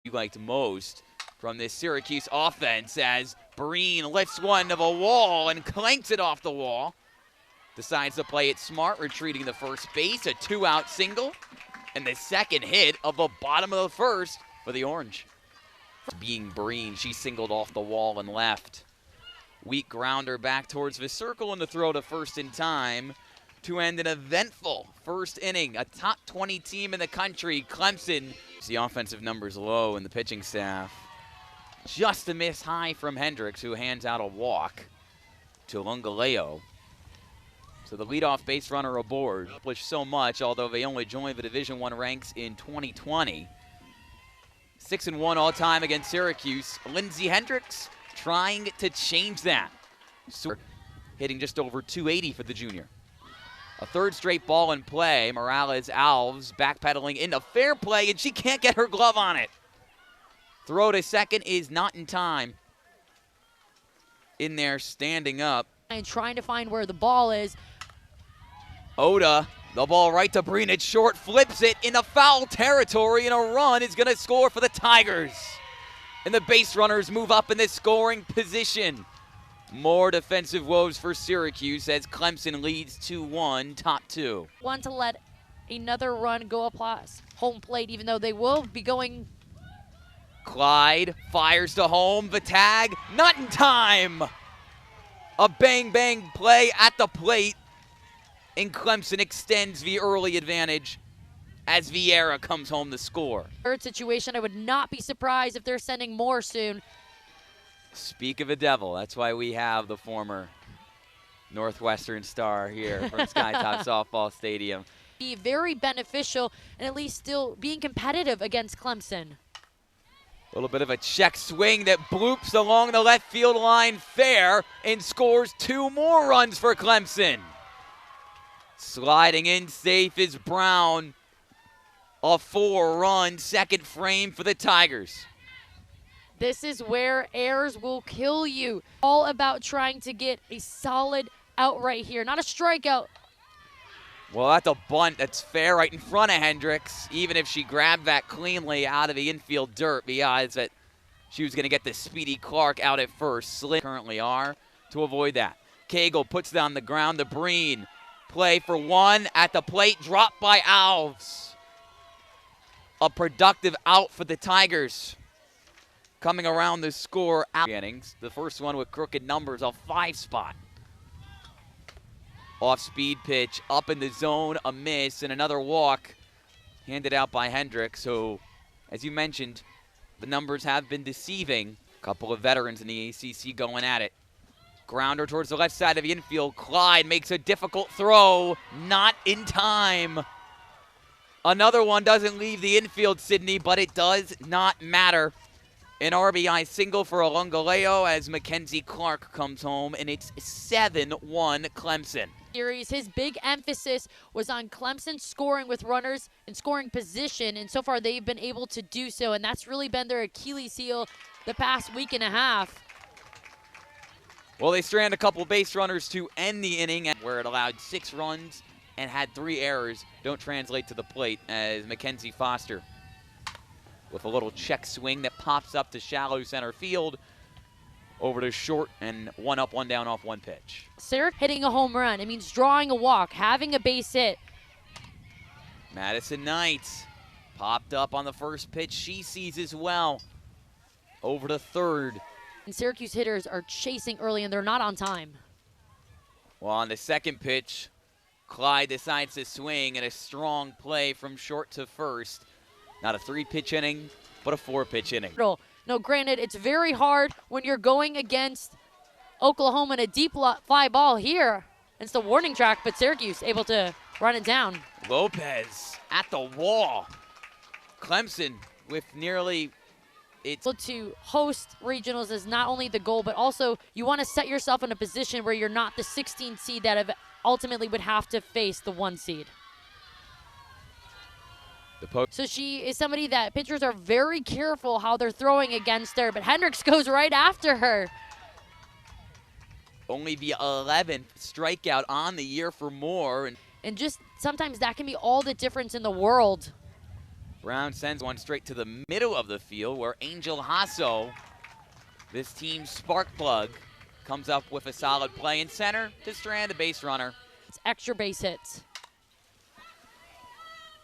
you liked most from this Syracuse offense as Breen lifts one of a wall and clanks it off the wall. Decides to play it smart, retreating the first base, a two-out single, and the second hit of the bottom of the first for the Orange. Being Breen, she singled off the wall and left. Weak grounder back towards the circle and the throw to first in time to end an eventful first inning. A top 20 team in the country, Clemson. The offensive numbers low in the pitching staff. Just a miss high from Hendricks, who hands out a walk to Lungaleo. So the leadoff base runner aboard. Accomplished so much, although they only joined the Division I ranks in 2020. 6-1 all-time against Syracuse. Lindsey Hendricks trying to change that. So hitting just over 280 for the junior. A third straight ball in play. Morales Alves backpedaling into fair play, and she can't get her glove on it. Throw to second is not in time. In there, standing up. And trying to find where the ball is. Oda, the ball right to Breen. It's short, flips it into foul territory, and a run is going to score for the Tigers. And the base runners move up in this scoring position. More defensive woes for Syracuse as Clemson leads 2-1, top two. Want to let another run go across home plate, even though they will be going. Clyde fires to home. The tag, not in time. A bang-bang play at the plate. And Clemson extends the early advantage as Vieira comes home to score. Third situation, I would not be surprised if they're sending more soon. Speak of a devil. That's why we have the former Northwestern star here from Skytop Softball Stadium. Be very beneficial and at least still being competitive against Clemson. A little bit of a check swing that bloops along the left field line fair and scores two more runs for Clemson. Sliding in safe is Brown. A 4-run second frame for the Tigers. This is where errors will kill you. All about trying to get a solid out right here, not a strikeout. Well, that's a bunt that's fair right in front of Hendricks. Even if she grabbed that cleanly out of the infield dirt, the odds that she was going to get the Speedy Clark out at first. Slim currently are to avoid that. Cagle puts down the ground to Breen. Play for one at the plate, dropped by Alves. A productive out for the Tigers. Coming around the score out innings. The first one with crooked numbers, a 5 spot. Off-speed pitch, up in the zone, a miss, and another walk handed out by Hendricks. So, as you mentioned, the numbers have been deceiving. A couple of veterans in the ACC going at it. Grounder towards the left side of the infield. Clyde makes a difficult throw, not in time. Another one doesn't leave the infield, Sydney, but it does not matter. An RBI single for Lungaleo as Mackenzie Clark comes home, and it's 7-1 Clemson. His big emphasis was on Clemson scoring with runners in scoring position, and so far they've been able to do so, and that's really been their Achilles heel the past week and a half. Well, they strand a couple base runners to end the inning, where it allowed 6 runs and had 3 errors. Don't translate to the plate as Mackenzie Foster with a little check swing that pops up to shallow center field, over to short, and 1 up, 1 down off 1 pitch. Syracuse hitting a home run. It means drawing a walk, having a base hit. Madison Knight popped up on the first pitch. She sees as well. Over to third. And Syracuse hitters are chasing early, and they're not on time. Well, on the second pitch, Clyde decides to swing, and a strong play from short to first. Not a 3-pitch inning, but a 4-pitch inning. No, granted, it's very hard when you're going against Oklahoma in a deep fly ball here. It's the warning track, but Syracuse able to run it down. Lopez at the wall. Clemson with nearly To host regionals is not only the goal, but also you want to set yourself in a position where you're not the 16th seed that ultimately would have to face the 1 seed. So she is somebody that pitchers are very careful how they're throwing against her, but Hendricks goes right after her. Only the 11th strikeout on the year for Moore. And just sometimes that can be all the difference in the world. Brown sends one straight to the middle of the field where Angel Hasso, this team's spark plug, comes up with a solid play in center to strand the base runner. It's extra base hits.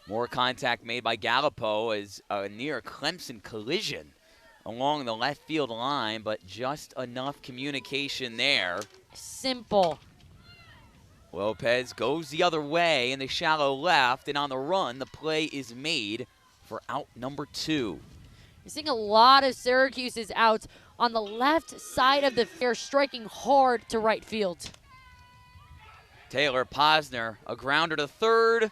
More contact made by Gallipo as a near Clemson collision along the left field line, but just enough communication there. Simple. Lopez goes the other way in the shallow left, and on the run, the play is made for out number 2. You're seeing a lot of Syracuse's outs on the left side of the field, striking hard to right field. Taylor Posner, a grounder to third,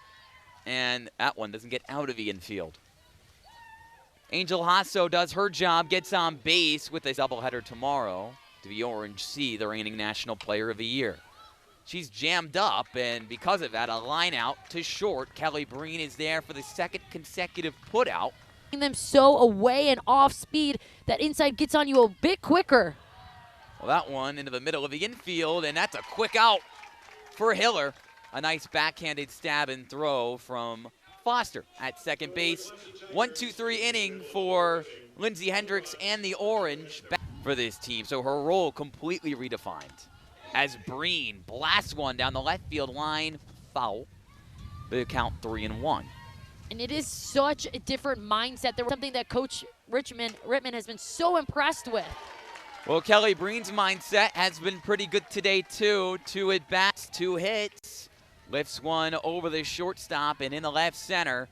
and that one doesn't get out of the infield. Angel Hasso does her job, gets on base with a doubleheader tomorrow to the Orange Sea, the reigning National Player of the Year. She's jammed up, and because of that, a line out to short. Kelly Breen is there for the second consecutive putout. Them so away and off speed that inside gets on you a bit quicker. Well, that one into the middle of the infield, and that's a quick out for Hiller. A nice backhanded stab and throw from Foster at second base. 1-2-3 inning for Lindsey Hendricks and the Orange for this team. So her role completely redefined as Breen blasts one down the left field line, foul. The count 3-1. And it is such a different mindset. There was something that Coach Rittman has been so impressed with. Well, Kelly Breen's mindset has been pretty good today too. 2 at-bats, 2 hits. Lifts one over the shortstop and in the left center.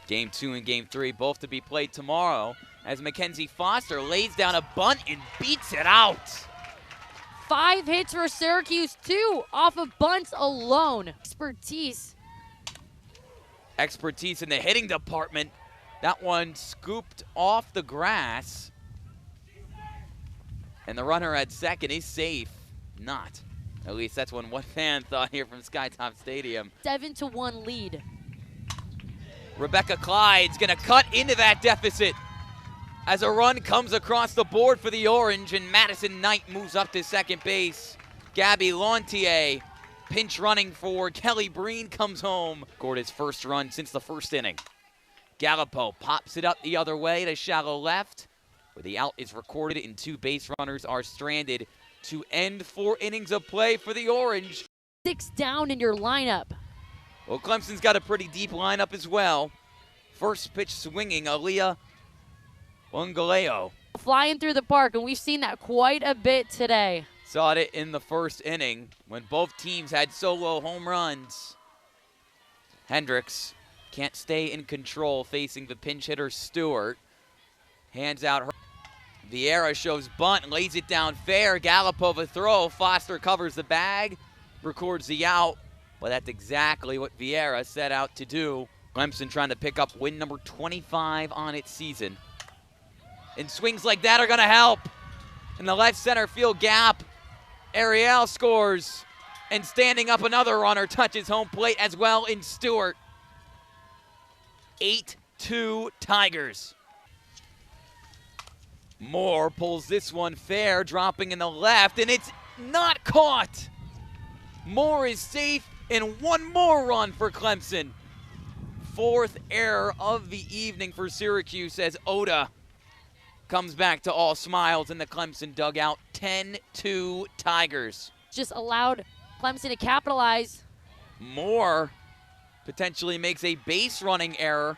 Game 2 and Game 3 both to be played tomorrow as Mackenzie Foster lays down a bunt and beats it out. 5 hits for Syracuse, 2 off of bunts alone. Expertise in the hitting department. That one scooped off the grass. And the runner at second is safe. Not. At least that's what one fan thought here from Skytop Stadium. 7-1 lead. Rebecca Clyde's gonna cut into that deficit as a run comes across the board for the Orange, and Madison Knight moves up to second base. Gabby Lantier pinch running for Kelly Breen comes home. Scored his first run since the first inning. Gallipo pops it up the other way to shallow left, where the out is recorded and 2 base runners are stranded to end 4 innings of play for the Orange. 6 down in your lineup. Well, Clemson's got a pretty deep lineup as well. First pitch swinging, Aaliyah Ungaleo. Flying through the park, and we've seen that quite a bit today. Saw it in the first inning when both teams had solo home runs. Hendricks can't stay in control facing the pinch hitter Stewart. Hands out her. Vieira shows bunt, lays it down fair. Gallipo a throw. Foster covers the bag, records the out. But that's exactly what Vieira set out to do. Clemson trying to pick up win number 25 on its season. And swings like that are going to help. In the left center field gap, Ariel scores. And standing up another runner touches home plate as well in Stewart. 8-2 Tigers. Moore pulls this one fair, dropping in the left, and it's not caught. Moore is safe, and one more run for Clemson. 4th error of the evening for Syracuse as Oda comes back to all smiles in the Clemson dugout. 10-2 Tigers. Just allowed Clemson to capitalize. Moore potentially makes a base running error,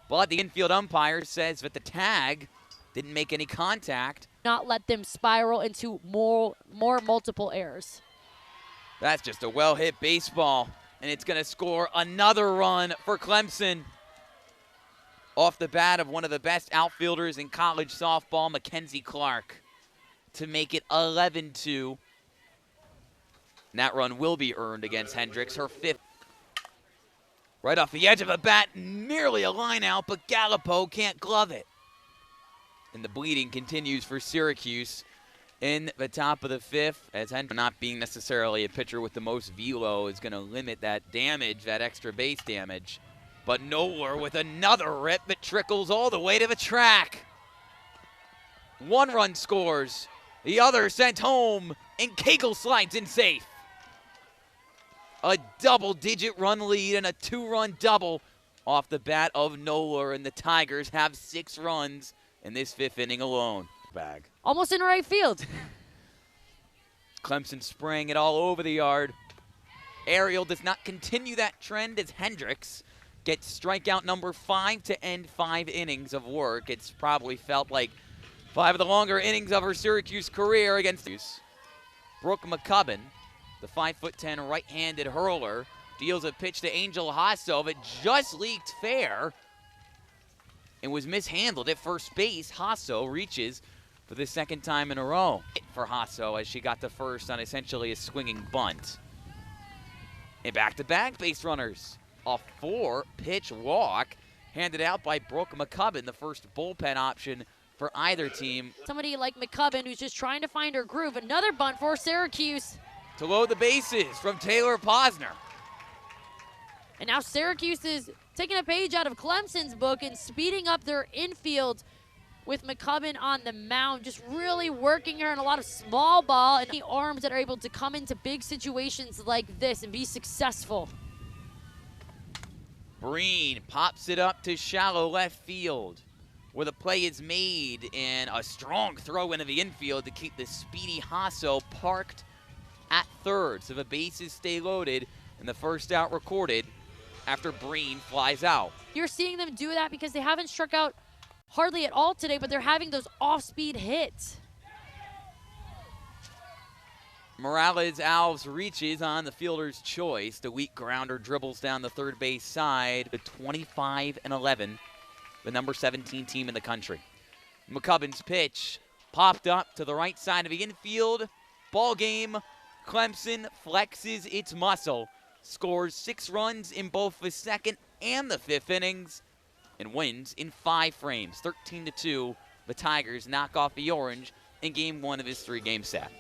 but the infield umpire says that the tag didn't make any contact. Not let them spiral into more multiple errors. That's just a well-hit baseball, and it's going to score another run for Clemson. Off the bat of one of the best outfielders in college softball, Mackenzie Clark, to make it 11-2. And that run will be earned against Hendricks, her 5th. Right off the edge of a bat, nearly a line out, but Gallipo can't glove it. And the bleeding continues for Syracuse in the top of the 5th, as Hendricks, not being necessarily a pitcher with the most velo, is going to limit that damage, that extra base damage. But Noller with another rip that trickles all the way to the track. 1 run scores, the other sent home, and Cagle slides in safe. A double-digit run lead and a 2-run double off the bat of Nola, and the Tigers have 6 runs in this 5th inning alone. Bag. Almost in right field. Clemson spraying it all over the yard. Ariel does not continue that trend as Hendricks gets strikeout number 5 to end 5 innings of work. It's probably felt like 5 of the longer innings of her Syracuse career against Brooke McCubbin, the 5'10" right-handed hurler, deals a pitch to Angel Hasso. It just leaked fair and was mishandled at first base. Hasso reaches for the 2nd time in a row for Hasso as she got to first on essentially a swinging bunt. And back-to-back base runners. A 4-pitch walk handed out by Brooke McCubbin, the first bullpen option for either team. Somebody like McCubbin who's just trying to find her groove. Another bunt for Syracuse. To load the bases from Taylor Posner. And now Syracuse is taking a page out of Clemson's book and speeding up their infield with McCubbin on the mound, just really working her in a lot of small ball and the arms that are able to come into big situations like this and be successful. Breen pops it up to shallow left field, where the play is made, and a strong throw into the infield to keep the speedy Hasso parked at third. So the bases stay loaded, and the first out recorded after Breen flies out. You're seeing them do that because they haven't struck out hardly at all today, but they're having those off-speed hits. Morales Alves reaches on the fielder's choice. The weak grounder dribbles down the third base side. The 25-11, the number 17 team in the country. McCubbin's pitch popped up to the right side of the infield. Ball game. Clemson flexes its muscle, scores 6 runs in both the 2nd and the 5th innings, and wins in 5 frames. 13-2, the Tigers knock off the Orange in Game 1 of this 3-game set.